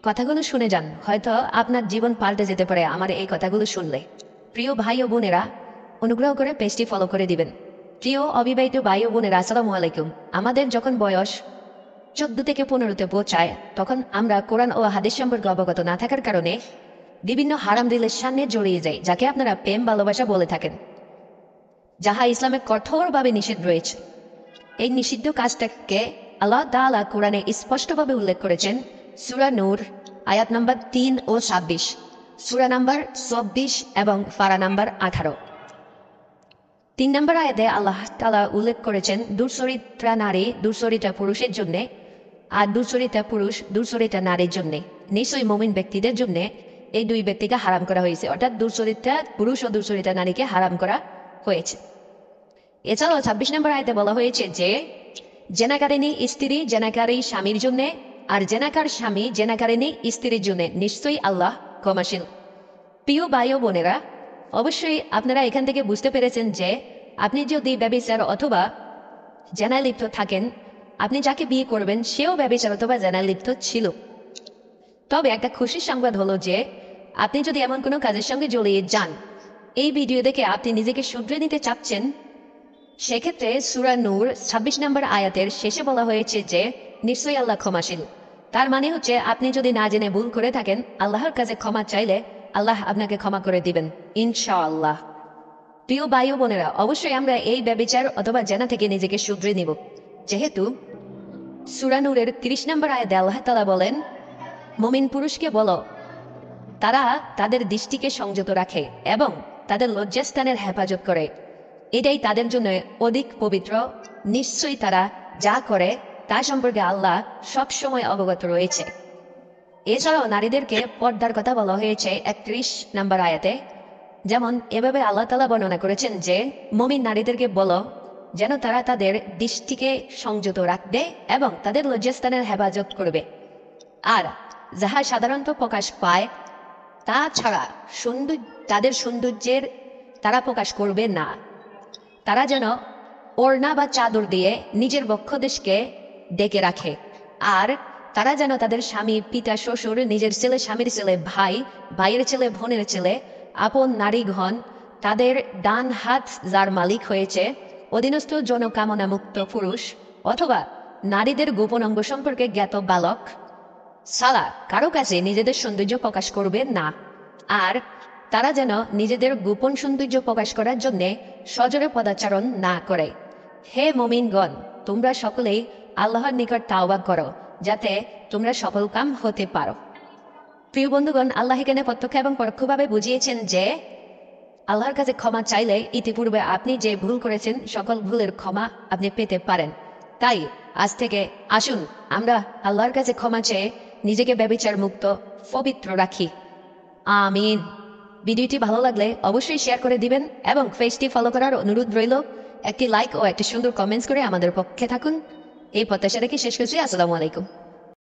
কথাগুলো শুনে যান, হয়তো আপনার জীবন পাল্টে যেতে পারে আমার এই কথাগুলো শুনলে। প্রিয় ভাই ও বোনেরা, অনুগ্রহ করে পেজটি ফলো করে দিবেন। প্রিয় অবিবাহিত ভাই ও বোনেরা, আসসালামু আলাইকুম। আমাদের যখন বয়স 14 থেকে 15-তে পৌঁছায়, তখন আমরা কোরআন ও হাদিস সম্পর্কে অবগত না থাকার কারণে বিভিন্ন হারাম দিলের সামনে জড়িয়ে যাই, যাকে আপনারা প্রেম ভালোবাসা বলে থাকেন, যাহা ইসলামে কঠোরভাবে নিষেধ রয়েছে। এই নিষিদ্ধ কাজটাকে আল্লাহ তাআলা কোরআনে স্পষ্টভাবে উল্লেখ করেছেন সূরা নূর আয়াত নাম্বার 3 ও 26, সূরা নাম্বার 24 এবং পারা নাম্বার 18। 3 নম্বর আয়াতে আল্লাহ তাআলা উল্লেখ করেছেন দুশ্চরিত্রা নারী দুশ্চরিত্রা পুরুষের জন্যে, আর দুশ্চরিত্রা পুরুষ দুশ্চরিত্রা নারীর জন্যে। নিশ্চয়ই মুমিন ব্যক্তিদের জন্য এই দুই ব্যক্তিকে হারাম করা হয়েছে, অর্থাৎ দুশ্চরিত্রা পুরুষ ও দুশ্চরিত্রা নারীকে হারাম করা হয়েছে। এছাড়াও 26 নম্বর আয়াতে বলা হয়েছে যে জেনাকারিনী স্ত্রী জেনাকারী স্বামীর জন্য, আর জেনাকার স্বামী জেনাকারিনী স্ত্রীর জন্য নিশ্চয়ই আল্লাহ ক্ষমাশীল। প্রিয় ভাই ও বোনেরা, অবশ্যই আপনারা এখান থেকে বুঝতে পেরেছেন যে আপনি যদি ব্যভিচার অথবা জেনায় লিপ্ত থাকেন, আপনি যাকে বিয়ে করবেন সেও ব্যভিচার অথবা জেনায় লিপ্ত ছিল। তবে একটা খুশির সংবাদ হলো যে আপনি যদি এমন কোনো কাজের সঙ্গে জড়িয়ে যান, এই ভিডিও দেখে আপনি নিজেকে শুধরে নিতে চাচ্ছেন, সেক্ষেত্রে সূরা নূর 26 নম্বর আয়াতের শেষে বলা হয়েছে যে নিশ্চয়ই আল্লাহ ক্ষমাশীল। তার মানে হচ্ছে আপনি যদি না জেনে ভুল করে থাকেন, আল্লাহর কাছে ক্ষমা চাইলে আল্লাহ আপনাকে ক্ষমা করে দিবেন ইনশাআল্লাহ। প্রিয় ভাই ও বোনেরা, অবশ্যই আমরা এই ব্যভিচার অথবা জেনা থেকে নিজেকে শুধরে নিব, যেহেতু সূরা নূরের 30 নম্বর আয়াতে আল্লাহ তাআলা বলেন, মুমিন পুরুষকে বলো তারা তাদের দৃষ্টিকে সংযত রাখে এবং তাদের লজ্জাস্থানের হেফাজত করে, এটাই তাদের জন্য অধিক পবিত্র। নিশ্চয়ই তারা যা করে তা সম্পর্কে আল্লাহ সব সময় অবগত রয়েছে। এছাড়াও নারীদেরকে পর্দার কথা বলা হয়েছে 31 নম্বর আয়াতে। যেমন এভাবে আল্লাহ তাআলা বর্ণনা করেছেন যে মুমিন নারীদেরকে বলো যেন তারা তাদের দৃষ্টিকে সংযত রাখবে এবং তাদের লজ্জাস্থানের হেফাজত করবে, আর যাহা সাধারণত প্রকাশ পায় তা ছাড়া তাদের সৌন্দর্যের তারা প্রকাশ করবে না। তারা যেন ওড়না বা চাদর দিয়ে নিজের বক্ষদেশকে ডেকে রাখে, আর তারা যেন তাদের স্বামী পিতা শ্বশুর নিজের ছেলে স্বামীর ছেলে ভাই ভাইয়ের ছেলে বোনের ছেলে আপন নারীগণ তাদের ডান হাত যার মালিক হয়েছে অধীনস্থ জনকামনা মুক্ত পুরুষ অথবা নারীদের গোপন অঙ্গ সম্পর্কে জ্ঞাত বালক ছাড়া কারো কাছে নিজেদের সৌন্দর্য প্রকাশ করবে না। আর তারা যেন নিজেদের গোপন সৌন্দর্য প্রকাশ করার জন্য সজোরে পদাচারণ না করে। হে মুমিনগণ, তোমরা সকলেই আল্লাহর নিকট তাওবা করো যাতে তোমরা সফলকাম হতে পারো। প্রিয় বন্ধুগণ, আল্লাহ এখানে প্রত্যক্ষ এবং পরোক্ষভাবে বুঝিয়েছেন যে আল্লাহর কাছে ক্ষমা চাইলে ইতিপূর্বে আপনি যে ভুল করেছেন সকল ভুলের ক্ষমা আপনি পেতে পারেন। তাই আজ থেকে আসুন আমরা আল্লাহর কাছে ক্ষমা চেয়ে নিজেকে ব্যভিচার মুক্ত পবিত্র রাখি। আমিন। ভিডিওটি ভালো লাগলে অবশ্যই শেয়ার করে দিবেন এবং পেজটি ফলো করার অনুরোধ রইল। একটি লাইক ও একটি সুন্দর কমেন্টস করে আমাদের পক্ষে থাকুন। এই প্রত্যাশা রেখে শেষ করছি। আসসালামু আলাইকুম।